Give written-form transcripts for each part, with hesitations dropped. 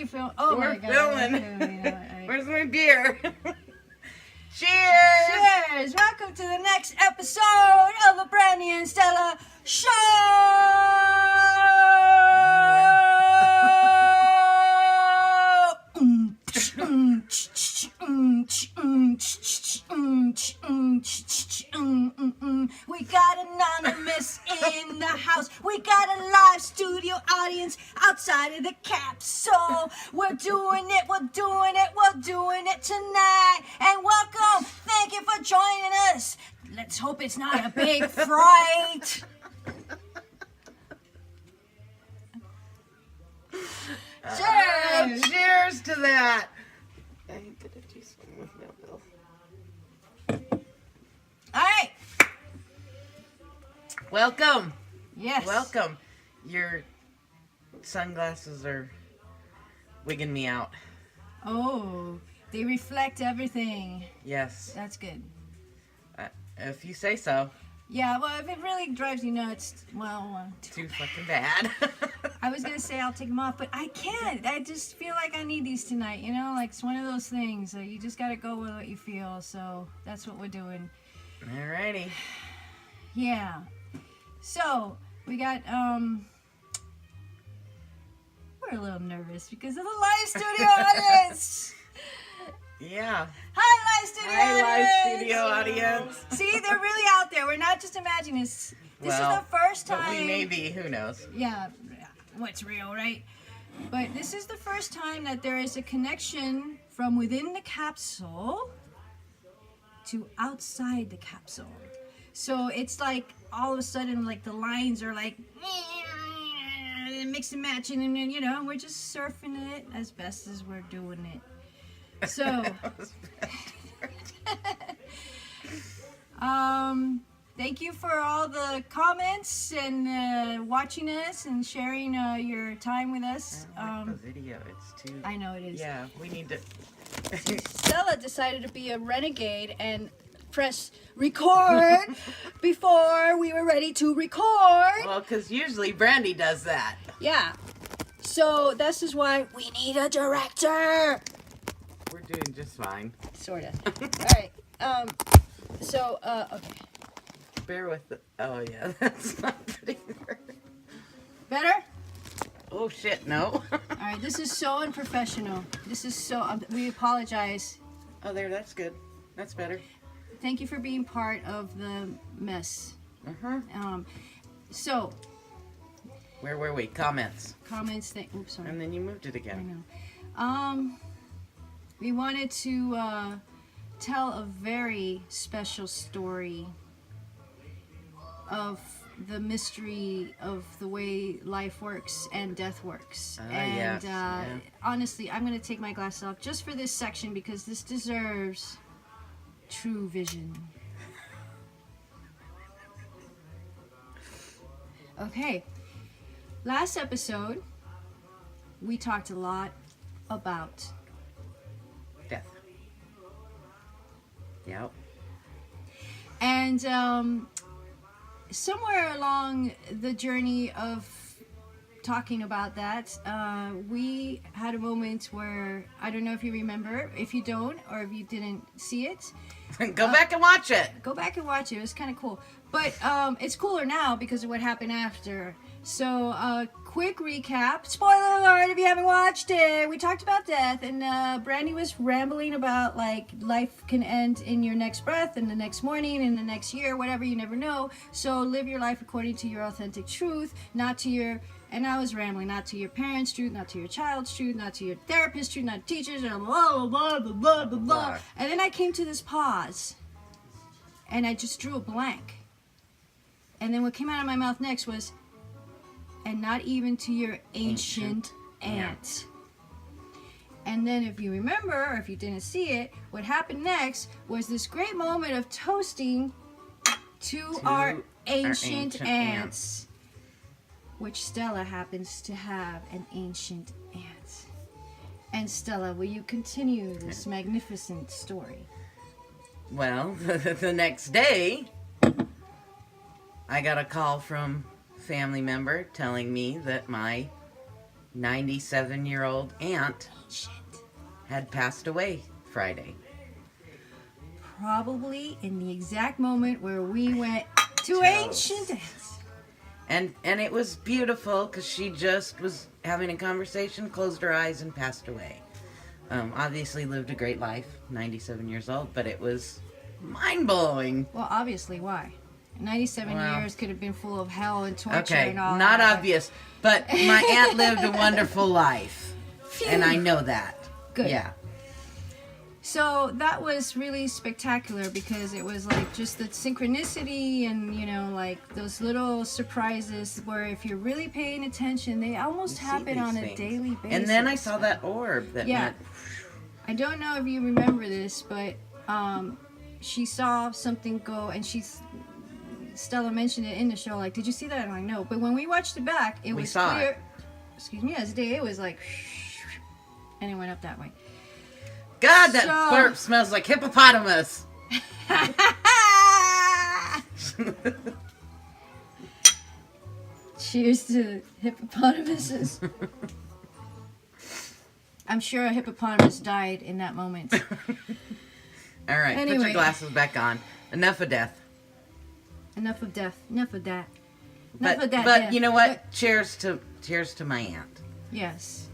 you film? Oh We're my God. filming. Where's my beer? Cheers! Cheers! Welcome to the next episode of the Brandy and Stella Show! We got Anonymous in the house. We got a live studio audience outside of the capsule. We're doing it tonight. And welcome. Thank you for joining us. Let's hope it's not a big fright. Cheers! Cheers to that! I ain't gonna do something with no bill. Alright. Welcome! Yes. Welcome. Your sunglasses are wigging me out. Oh, they reflect everything. Yes. That's good. If you say so. Yeah, well, if it really drives you nuts, well, Too fucking bad. I was going to say I'll take them off, but I can't. I just feel like I need these tonight, you know? Like, it's one of those things. You just got to go with what you feel, so that's what we're doing. Alrighty. Yeah. So, we got, we're a little nervous because of the live studio audience. Yeah. Hi, live studio audience. Hi, live studio audience. See, they're really out there. We're not just imagining this. This is the first time. But we may be, who knows? Yeah, what's real, right? But this is the first time that there is a connection from within the capsule to outside the capsule. So it's like all of a sudden, like the lines are like mix and matching, and then, you know, we're just surfing it as best as we're doing it. So, thank you for all the comments and watching us and sharing your time with us. I like the video. It's too. I know it is. Yeah, we need to. Stella decided to be a renegade and press record before we were ready to record. Well, because usually Brandy does that. Yeah. So this is why we need a director. We're doing just fine. Sort of. All right. Okay. Bear with the. Oh yeah, that's not pretty. Better? Oh shit, no. All right. This is so unprofessional. This is so. We apologize. Oh, there. That's good. That's better. Thank you for being part of the mess. So. Where were we? Comments. Comments. Oops, sorry. And then you moved it again. I know. We wanted to tell a very special story of the mystery of the way life works and death works. And yes. Honestly, I'm going to take my glasses off just for this section because this deserves true vision. Okay. Last episode, we talked a lot about Death. Yep. And somewhere along the journey of talking about that, we had a moment where, I don't know if you remember, if you don't, or if you didn't see it. Go back and watch it. Go back and watch it. It was kind of cool. But it's cooler now because of what happened after. So, quick recap. Spoiler alert if you haven't watched it. We talked about death, and Brandy was rambling about, like, life can end in your next breath, and the next morning, and the next year, whatever, you never know. So, live your life according to your authentic truth, not to your... And I was rambling, not to your parents' truth, not to your child's truth, not to your therapist's truth, not to teachers, and blah, blah, blah, blah, blah, blah. And then I came to this pause, and I just drew a blank. And then what came out of my mouth next was, and not even to your ancient aunt. And then if you remember, or if you didn't see it, what happened next was this great moment of toasting to our ancient aunts. Which Stella happens to have an ancient aunt. And Stella, will you continue this magnificent story? Well, the next day, I got a call from a family member telling me that my 97-year-old aunt had passed away Friday. Probably in the exact moment where we went to Toast. ancient dance. And it was beautiful because she just was having a conversation, closed her eyes, and passed away. Obviously lived a great life, 97 years old, but it was mind-blowing. Well, obviously, why? 97 Wow. years could have been full of hell and torture Okay, and all not that. obvious, but my aunt lived a wonderful life, Phew. and I know that. Good. Yeah. So that was really spectacular because it was like just the synchronicity and, you know, like those little surprises where if you're really paying attention, they almost You see happen these on a things. daily basis. And then I saw that orb that Yeah. went... I don't know if you remember this, but she saw something go, and Stella mentioned it in the show. Like, did you see that? I'm like, no. But when we watched it back, it We was saw clear. it. Excuse me, as day it was like, and it went up that way. God, that So- burp smells like hippopotamus. Cheers to hippopotamuses. I'm sure a hippopotamus died in that moment. All right, put Anyway. your glasses back on. Enough of death. Enough of death. Enough of that. But, Enough of that but death. you know what? But- Cheers to my aunt. yes.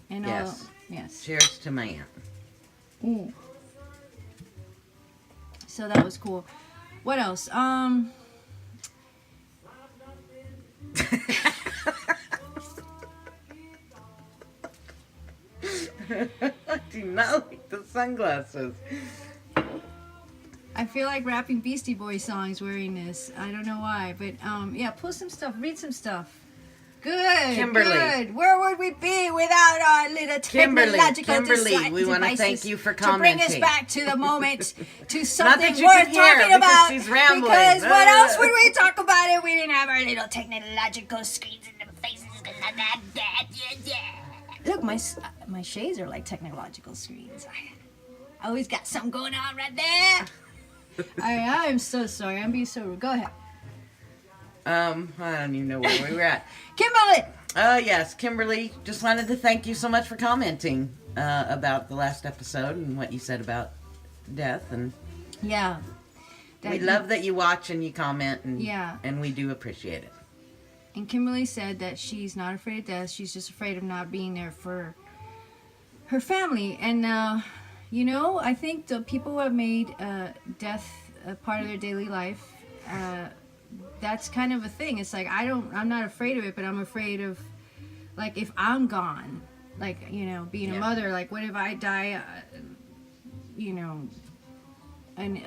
And Yes. yes. Cheers to my aunt. Mm. So that was cool. What else? I do not like the sunglasses. I feel like rapping Beastie Boys songs wearing this. I don't know why, but yeah, pull some stuff, read some stuff. Good, Kimberly. good. Where would we be without our little Kimberly, technological we want to devices thank you for to bring us commenting. back to the moment, to Not something that you worth can hear, talking because about. she's rambling. Because what else would we talk about if we didn't have our little technological screens in the faces? Look, my shades are like technological screens. I always got something going on right there. I'm so sorry. I'm being so rude. Go ahead. I don't even know where we were at. Kimberly! Yes, Kimberly, just wanted to thank you so much for commenting about the last episode and what you said about death. And Yeah. we love that you watch and you comment, and Yeah. and we do appreciate it. And Kimberly said that she's not afraid of death. She's just afraid of not being there for her family. And, you know, I think the people who have made death a part of their daily life, that's kind of a thing. It's like, I'm not afraid of it, but I'm afraid of, like, if I'm gone, like, you know, being a mother, like, what if I die, you know, and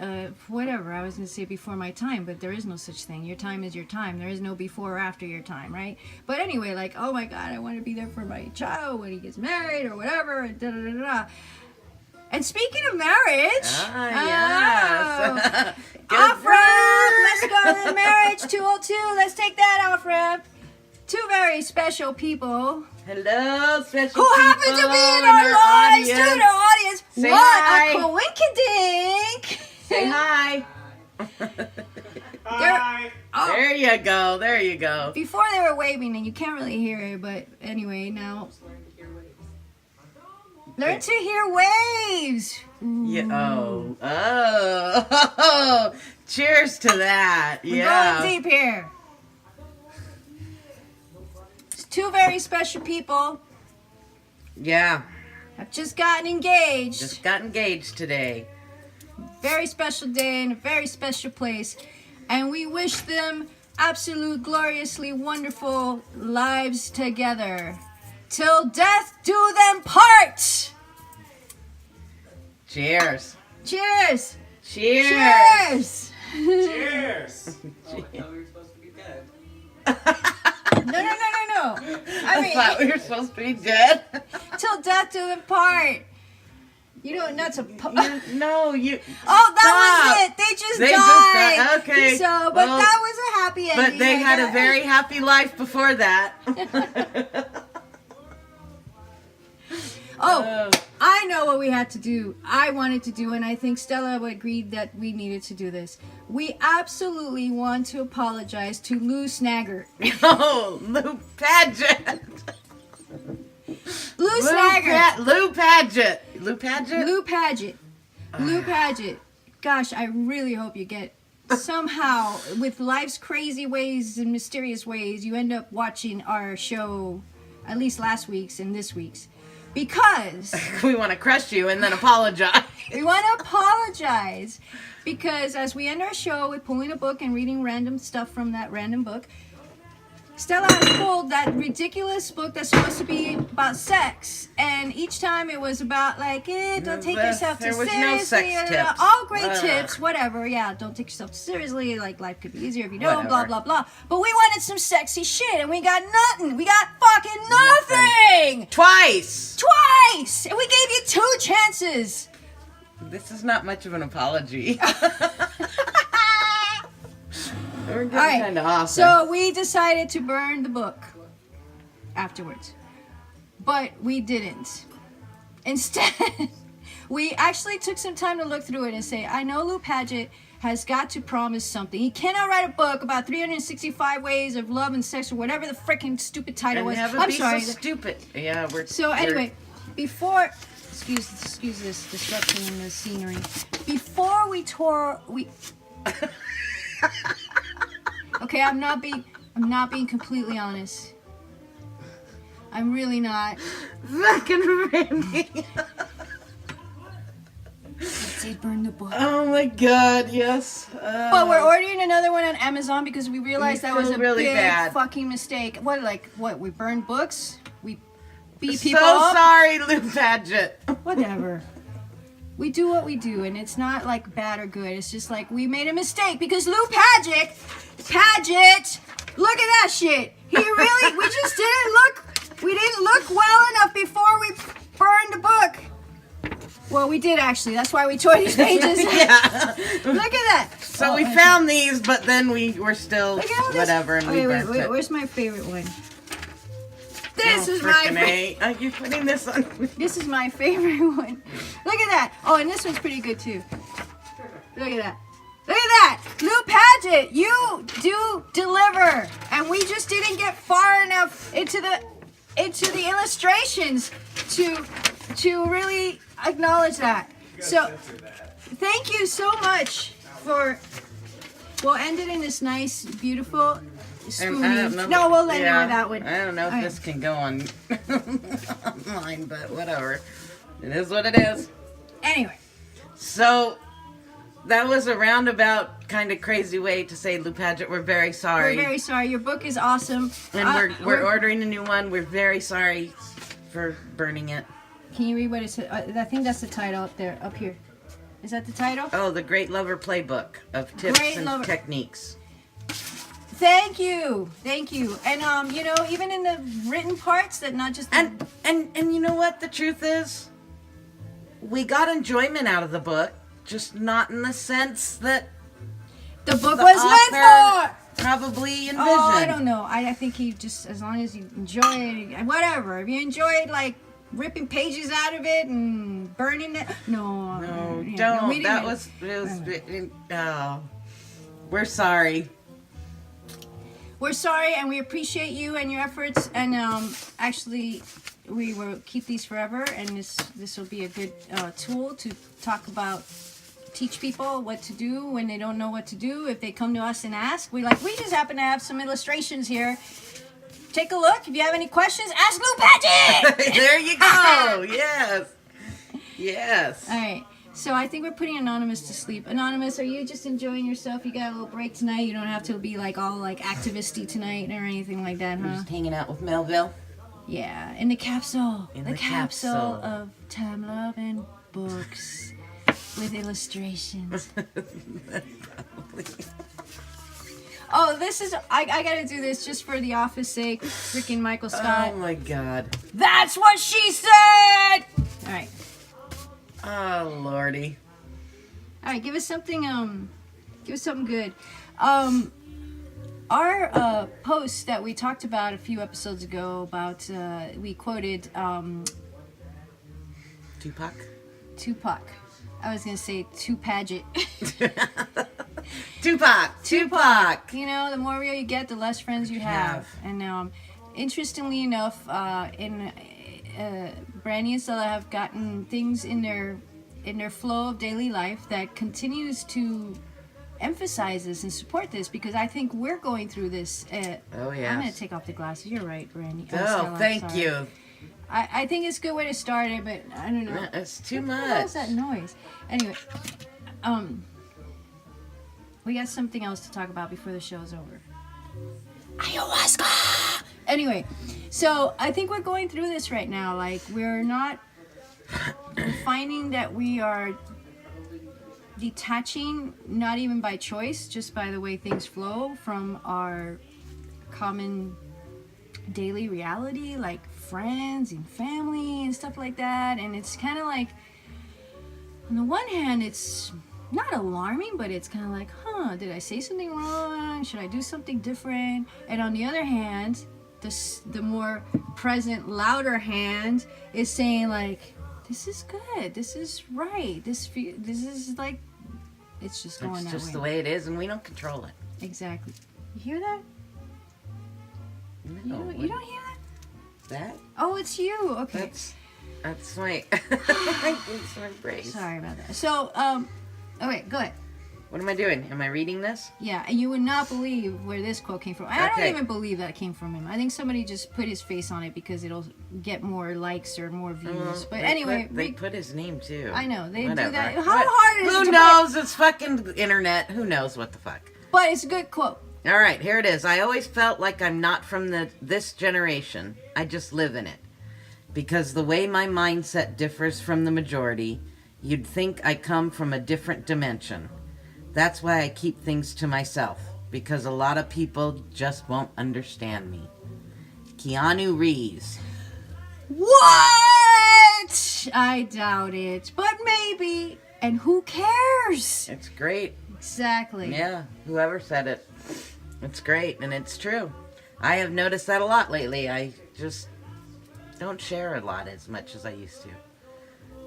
whatever, I was going to say before my time, but there is no such thing. Your time is your time. There is no before or after your time, right? But anyway, like, oh my God, I want to be there for my child when he gets married or whatever, and da-da-da-da. And speaking of marriage, Yes. Good off for ramp. her. Let's go to the marriage 202. Let's take that off ramp. Two very special people Hello, special who happen to people be in our lives, to audience. their audience. Say What hi. a coinkydink. Say hi. Hi. Oh, There you go. There you go. before they were waving, and you can't really hear it, but anyway, now learn to hear waves. Yeah. Oh. Cheers to that. We're Yeah. going deep here. It's two very special people Yeah. have just gotten engaged. Just got engaged today. Very special day in a very special place, and we wish them absolute, gloriously wonderful lives together. Till death do them part. Cheers. Cheers. Cheers. Cheers. Cheers! Oh, I thought we were supposed to be dead. No. I thought we were supposed to be dead. Till death do them part. You know, not to. No, you. Oh, that Stop. was it. They just They died. just died. Okay. So, but Well, that was a happy ending. But they I had a guess. very happy life before that. Oh, I know what we had to do. I wanted to do, and I think Stella agreed that we needed to do this. We absolutely want to apologize to Lou Snaggart. Oh, Lou Paget. Lou Snagger. Lou Paget. Lou Paget? Lou Paget. Lou Paget. Gosh, I really hope you get somehow, with life's crazy ways and mysterious ways, you end up watching our show, at least last week's and this week's. Because we want to crush you and then apologize. we want to apologize. Because as we end our show with pulling a book and reading random stuff from that random book, Stella has pulled that ridiculous book that's supposed to be about sex, and each time it was about like, don't take yourself too seriously. There was no sex tips. All great tips, whatever. Yeah, don't take yourself too seriously. Like life could be easier if you don't. Blah blah blah. But we wanted some sexy shit, and we got nothing. We got fucking nothing. Twice, and we gave you 2 chances. This is not much of an apology. We're getting All right, kind of awesome. so we decided to burn the book afterwards, but we didn't. Instead, we actually took some time to look through it and say, I know Lou Paget has got to promise something. He cannot write a book about 365 ways of love and sex or whatever the freaking stupid title was. I'm sorry. So stupid. Yeah, So anyway, before excuse this disruption in the scenery. Before we okay, I'm not being completely honest. I'm really not. Fucking Randy. Let's say burn the book. Oh my god, yes. But we're ordering another one on Amazon because we realized that was a really big bad. fucking mistake. What, we burn books? We beat people so up? sorry, Lou Paget. Whatever. We do what we do, and it's not like bad or good. It's just like we made a mistake because Lou Paget, look at that shit. We just we didn't look well enough before we burned the book. Well, we did actually. That's why we tore these pages. Yeah. Look at that. So we found these, but then we were still whatever, and we burnt it. Where's my favorite one? This is my favorite. Are you putting this on? This is my favorite one. Look at that. Oh, and this one's pretty good too. Look at that. Look at that. Lou Paget, you do deliver. And we just didn't get far enough into the illustrations to really acknowledge that. So thank you so much for, we'll end it in this nice, beautiful spoonie. No, we'll end it with that one. I don't know if this can go on online, but whatever. It is what it is. Anyway. So that was a roundabout kind of crazy way to say, Lou Paget, we're very sorry. We're very sorry. Your book is awesome. And we're ordering a new one. We're very sorry for burning it. Can you read what it says? I think that's the title up there, up here. Is that the title? Oh, The Great Lover Playbook of Tips and Techniques. Thank you. And even in the written parts, that not just and you know what the truth is? We got enjoyment out of the book, just not in the sense that the book was meant for. Probably envisioned. Oh, I don't know. I think he just, as long as you enjoy it, whatever. If you enjoyed like ripping pages out of it and burning it, no, don't. That was we're sorry. We're sorry, and we appreciate you and your efforts. And actually, we will keep these forever. And this will be a good tool to talk about, teach people what to do when they don't know what to do. If they come to us and ask, we just happen to have some illustrations here. Take a look. If you have any questions, ask Lou Paget. There you go. Yes. All right. So I think we're putting Anonymous to sleep. Anonymous, are you just enjoying yourself? You got a little break tonight? You don't have to be like all like activist-y tonight or anything like that, huh? We're just hanging out with Melville. Yeah, in the capsule. In the capsule capsule of time, love, and books with illustrations. Probably. Oh, this is, I gotta do this just for the office sake. Freaking Michael Scott. Oh my god. That's what she said! Alright. Oh lordy. Alright, give us something good. Our post that we talked about a few episodes ago about, we quoted, Tupac. I was gonna say Paget. Tupac. You know, the more real you get, the less friends you have. And interestingly enough, in Brandy and Stella have gotten things in their flow of daily life that continues to emphasize this and support this, because I think we're going through this. Oh, yes. I'm going to take off the glasses. You're right, Brandy. Oh, Stella, thank sorry. you. I think it's a good way to start it, but I don't know. It's too What the hell much. is that noise? Anyway, we got something else to talk about before the show's over. Ayahuasca! Anyway, so I think we're going through this right now. Like, we're finding that we are detaching, not even by choice, just by the way things flow from our common daily reality, like friends and family and stuff like that. And it's kind of like, on the one hand, it's not alarming, but it's kind of like, did I say something wrong? Should I do something different? And on the other hand, the more present, louder hand is saying, like, this is good, this is right, this is like, it's just going that way. It's just the way it is, and we don't control it. Exactly. You hear that? No, You don't hear that? that? Oh, it's you. Okay. That's my it's my brace. Sorry about that. So, okay, go ahead. What am I doing? Am I reading this? Yeah, and you would not believe where this quote came from. I don't Okay. even believe that it came from him. I think somebody just put his face on it because it'll get more likes or more views. But anyway, they put his name too. I know they Whatever. do that. How hard is it Who to knows? It's fucking internet. Who knows what the fuck? But it's a good quote. All right, here it is. I always felt like I'm not from this generation. I just live in it. Because the way my mindset differs from the majority, you'd think I come from a different dimension. That's why I keep things to myself. Because a lot of people just won't understand me. Keanu Reeves. What? I doubt it. But maybe. And who cares? It's great. Exactly. Yeah, whoever said it. It's great, and it's true. I have noticed that a lot lately. I just don't share a lot as much as I used to.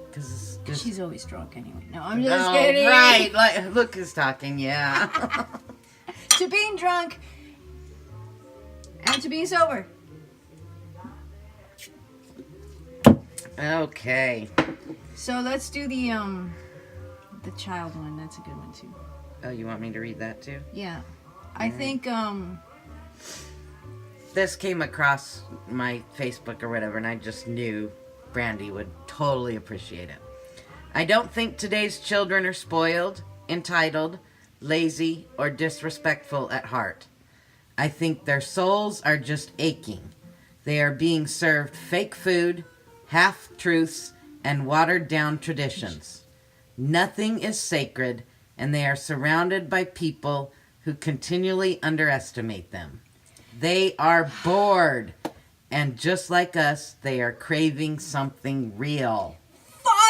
Because She's always drunk anyway. No, I'm just kidding. Right. Like, look who's talking, yeah. To being drunk and to being sober. Okay. So let's do the child one. That's a good one too. Oh, you want me to read that too? Yeah. I think This came across my Facebook or whatever, and I just knew Brandy would totally appreciate it. I don't think today's children are spoiled, entitled, lazy, or disrespectful at heart. I think their souls are just aching. They are being served fake food, half-truths, and watered-down traditions. Nothing is sacred, and they are surrounded by people who continually underestimate them. They are bored, and just like us, they are craving something real.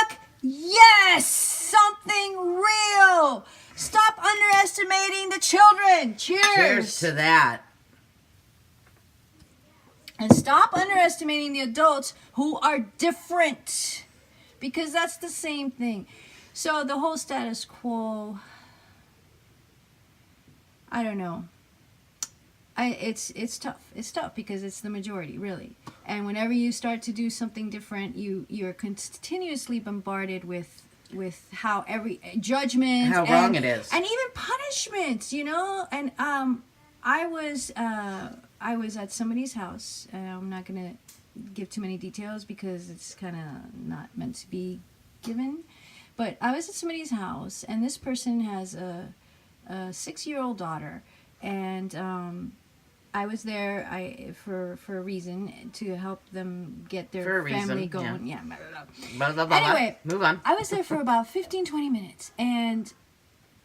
fuck yes! Something real! Stop underestimating the children! Cheers to that. And stop underestimating the adults who are different. Because that's the same thing. So the whole status quo, I don't know. It's tough. It's tough because it's the majority, really. And whenever you start to do something different, you're continuously bombarded with how every judgment, How wrong it is, and even punishment. You know. And I was at somebody's house. I'm not gonna give too many details because it's kind of not meant to be given. But I was at somebody's house, and this person has a 6-year-old daughter, and I was there for a reason to help them get their family going. Yeah. Blah, blah, blah, Anyway, move on. I was there for about 15-20 minutes, and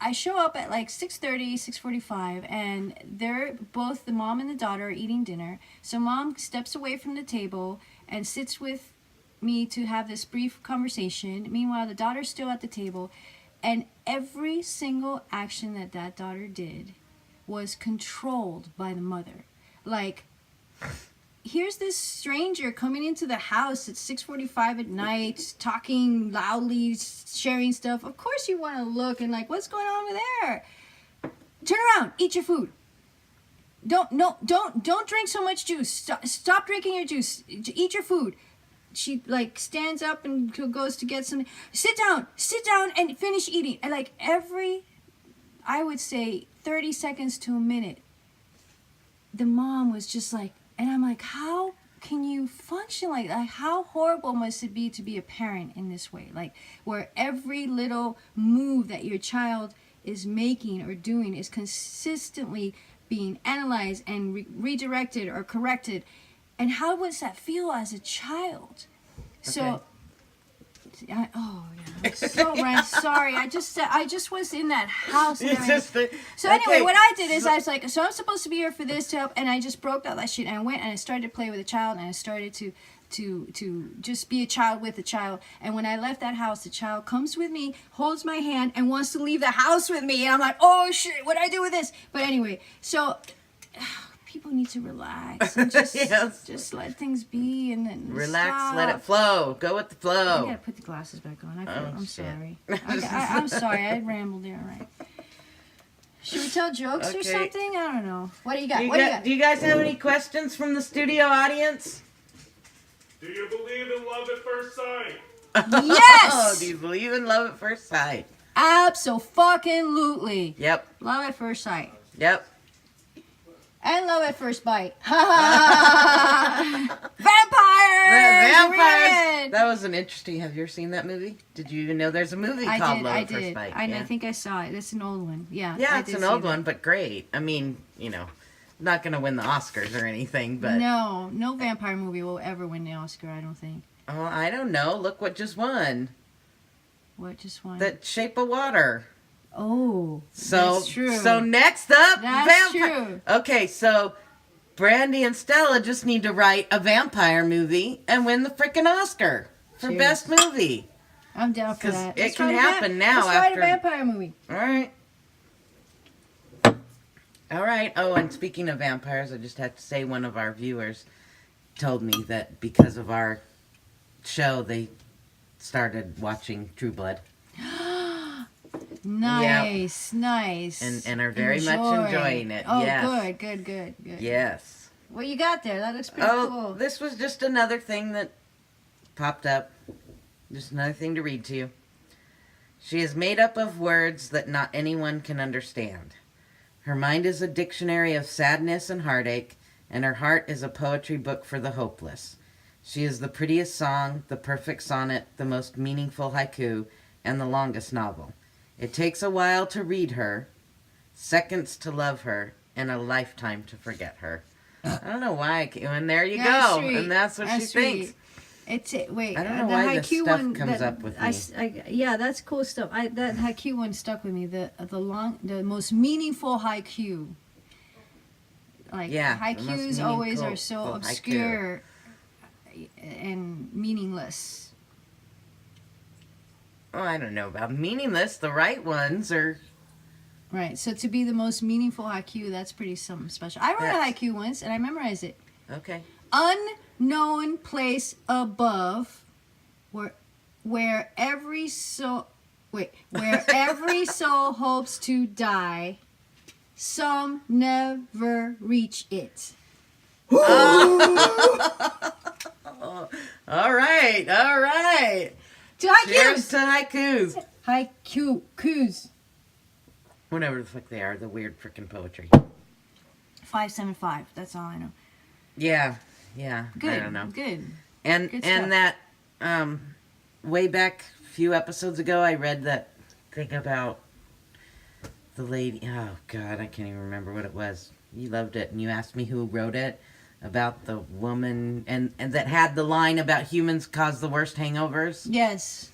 I show up at like 6:30, 6:45, and they're both, the mom and the daughter, are eating dinner. So mom steps away from the table and sits with me to have this brief conversation. Meanwhile, the daughter's still at the table, and every single action that daughter did was controlled by the mother. Like, here's this stranger coming into the house at 6:45 at night, talking loudly, sharing stuff. Of course you want to look and like, what's going on over there? Turn around, eat your food. Don't drink so much juice. Stop drinking your juice. Eat your food. she like stands up and goes to get something. Sit down and finish eating. And like every, I would say 30 seconds to a minute, the mom was just like, and I'm like, how can you function like that? Like, how horrible must it be to be a parent in this way? Like, where every little move that your child is making or doing is consistently being analyzed and redirected or corrected. And how does that feel as a child? So, I'm sorry. I just was in that house. And so anyway, what I did is I was like, so I'm supposed to be here for this to help, and I just broke out that shit, and I went and I started to play with a child, and I started to just be a child with a child. And when I left that house, the child comes with me, holds my hand, and wants to leave the house with me. And I'm like, oh shit, what do I do with this? But anyway, so people need to relax and just just let things be and then relax, stop. let it flow. Go with the flow. I gotta put the glasses back on. I'm sorry. I'm sorry. I rambled there. All right. Should we tell jokes or something? I don't know. What do you got? Do you guys have any questions from the studio audience? Do you believe in love at first sight? Yes! Oh, do you believe in love at first sight? Abso-fucking-lutely. Yep. Love at first sight. Yep. And love at first bite. Vampires! Vampires! That was an interesting... Have you ever seen that movie? Did you even know there's a movie called Love at First Bite? I think I saw it. It's an old one. Yeah. Yeah, it's an old one, but great. I mean, you know, not going to win the Oscars or anything, but... No vampire movie will ever win the Oscar, I don't think. Oh, I don't know. Look what just won. What just won? The Shape of Water. Oh, that's true. So next up, that's true. Okay, so Brandy and Stella just need to write a vampire movie and win the freaking Oscar for best movie. I'm down for that. It can happen now. Let's write a vampire movie. All right. All right. Oh, and speaking of vampires, I just have to say one of our viewers told me that because of our show, they started watching True Blood. Nice, nice. And are very much enjoying it. Oh, yes. Good. Yes. What you got there? That looks pretty cool. This was just another thing that popped up. Just another thing to read to you. She is made up of words that not anyone can understand. Her mind is a dictionary of sadness and heartache, and her heart is a poetry book for the hopeless. She is the prettiest song, the perfect sonnet, the most meaningful haiku, and the longest novel. It takes a while to read her, seconds to love her, and a lifetime to forget her. I don't know why, and there you go. Sweet. And that's what she thinks. Wait, I don't know why this stuff comes up with me. Yeah, that's cool stuff. That haiku one stuck with me. The most meaningful haiku. Like haikus always are so obscure and meaningless. Oh, I don't know about meaningless. The right ones are... Right, so to be the most meaningful haiku, that's pretty something special. I wrote a haiku once, and I memorized it. Okay. Unknown place above, where every soul hopes to die, some never reach it. All right. To haikus. Cheers to haikus. Haikus. Whatever the fuck they are, the weird frickin' poetry. 575. That's all I know. Yeah. Good. I don't know. Good. And that way back a few episodes ago, I read that thing about the lady. Oh God, I can't even remember what it was. You loved it, and you asked me who wrote it. About the woman and that had the line about humans cause the worst hangovers. Yes.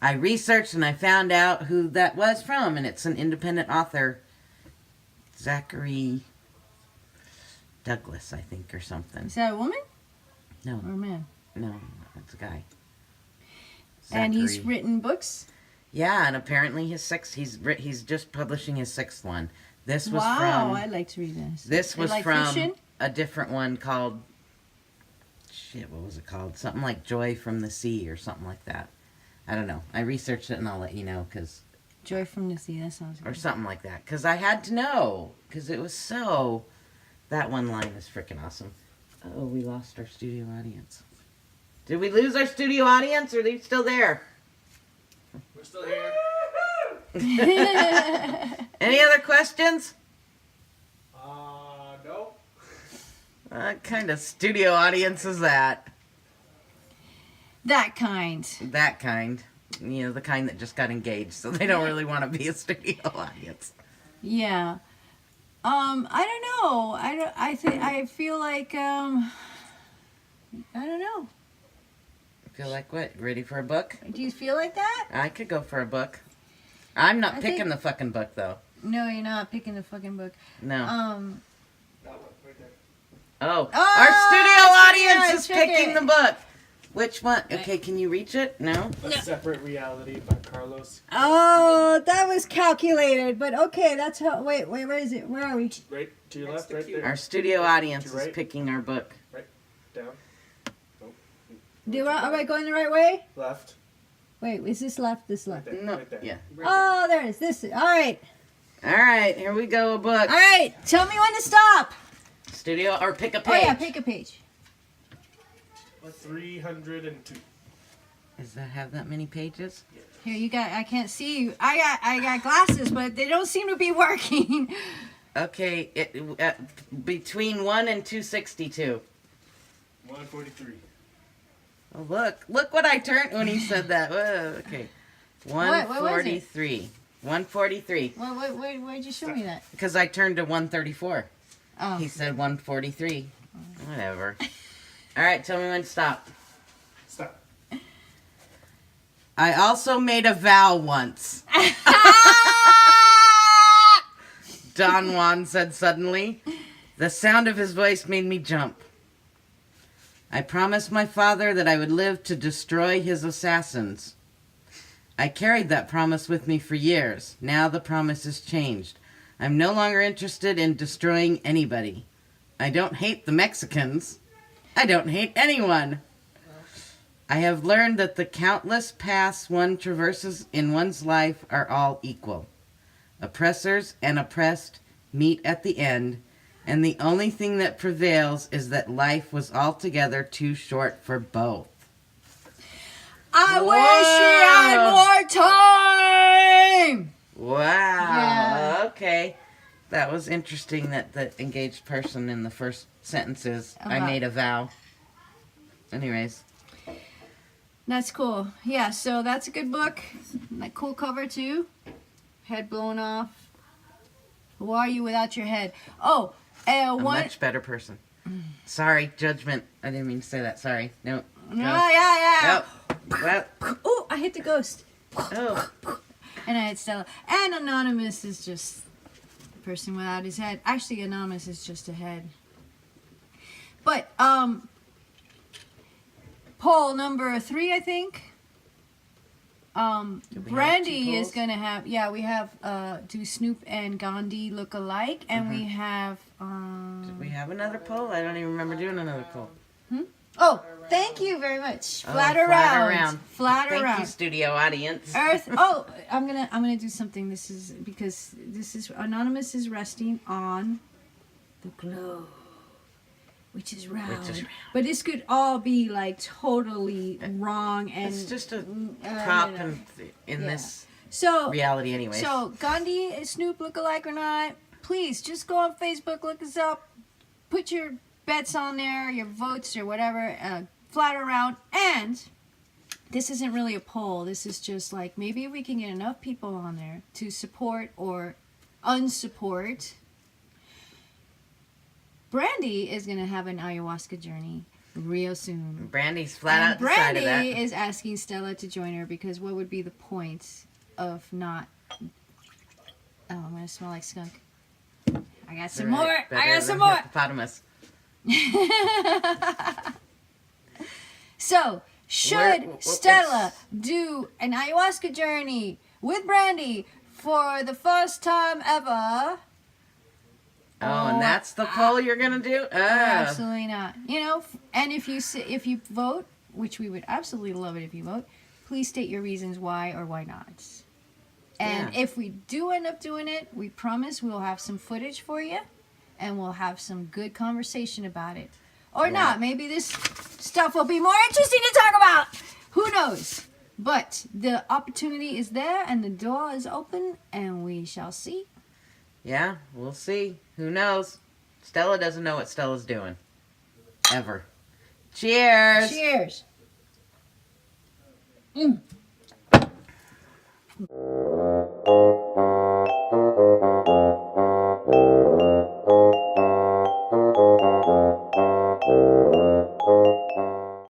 I researched and I found out who that was from, and it's an independent author, Zachary Douglas, I think, or something. Is that a woman? No. Or a man? No, that's a guy. Zachary. And he's written books? Yeah, and apparently he's just publishing his 6th one. This was from... Wow, I'd like to read this. This was from... Fiction? A different one called, what was it called? Something like Joy from the Sea or something like that. I don't know. I researched it and I'll let you know because... Joy from the Sea, that sounds good. Or something like that. Because I had to know. Because it was so... That one line is freaking awesome. Oh, we lost our studio audience. Did we lose our studio audience, or are they still there? We're still here. Any other questions? No. What kind of studio audience is that? That kind. That kind. You know, the kind that just got engaged, so they don't really want to be a studio audience. Yeah. I don't know. I feel like I don't know. Feel like what? Ready for a book? Do you feel like that? I could go for a book. I'm not I picking think- the fucking book, though. No, you're not picking the fucking book. No. That one right there. Oh, Oh, our studio audience is check picking it. the book. Which one? Okay, can you reach it? No? A Separate Reality by Carlos. Oh, that was calculated, but okay, that's how. Wait, where is it? Where are we? Right to your Next left, to right Q. there. Our studio audience To is right. picking our book. Down. Am I going the right way? Left. Wait, is this left? This Right left? there. No, Right there. yeah. Oh, there it is. This. All right. All right, here we go, a book. All right. Tell me when to stop. Studio, or pick a Oh page. yeah, pick a page. 302. Does that have that many pages? Here, you got. I can't see you. I got glasses, but they don't seem to be working. Okay, between 1 and 262. 143. Oh, look what I turned when he said that. Whoa, okay. What was it? 143. 143. Where'd you show me that? Because I turned to 134. Oh. He said 143. Whatever. All right, tell me when to stop. Stop. I also made a vow once. Don Juan said suddenly. The sound of his voice made me jump. I promised my father that I would live to destroy his assassins. I carried that promise with me for years. Now the promise has changed. I'm no longer interested in destroying anybody. I don't hate the Mexicans. I don't hate anyone. I have learned that the countless paths one traverses in one's life are all equal. Oppressors and oppressed meet at the end, and the only thing that prevails is that life was altogether too short for both. I wish we had more time. Wow. Yeah. Okay. That was interesting that the engaged person in the first sentence is, I Uh-huh. made a vow. Anyways. That's cool. Yeah, so that's a good book. That cool cover too. Head blown off. Who are you without your head? Oh, A one. much better person. Sorry, judgment. I didn't mean to say that. Sorry. No. No, No. yeah. Well, Oh, I hit the ghost. oh. And I had Stella. And Anonymous is just a person without his head. Actually, Anonymous is just a head. But, poll number 3, I think. we have Brandy two is polls? gonna have, yeah, we have, do Snoop and Gandhi look alike? And we have, Did we have another poll? I don't even remember doing another poll. oh, thank you very much. Oh, Flat around. Flat Thank around. you, studio audience. Earth. Oh, I'm gonna do something. This is because this is Anonymous is resting on the globe, which is round. But this could all be like totally wrong and It's just a no, prop no. in Yeah. this So reality anyways. so Gandhi and Snoop look alike or not? Please just go on Facebook, look us up, put your bets on there, your votes or whatever, flat around. And this isn't really a poll. This is just like maybe we can get enough people on there to support or unsupport. Brandy is gonna have an ayahuasca journey real soon. Brandy's flat And out decided Brandy that. is asking Stella to join her because what would be the point of not? Oh, I'm gonna smell like skunk. I got some more. I Better got some than more. Hippopotamus. So, should Stella do an ayahuasca journey with Brandy for the first time ever? Oh, and that's the poll you're gonna do? Absolutely not. You know, and if you vote, which we would absolutely love it if you vote, please state your reasons why or why not. And Yeah. if we do end up doing it, we promise we'll have some footage for you, and we'll have some good conversation about it. Or Yeah. not. Maybe this stuff will be more interesting to talk about. Who knows? But the opportunity is there and the door is open and we shall see. Yeah, we'll see. Who knows? Stella doesn't know what Stella's doing. Ever. Cheers! Cheers.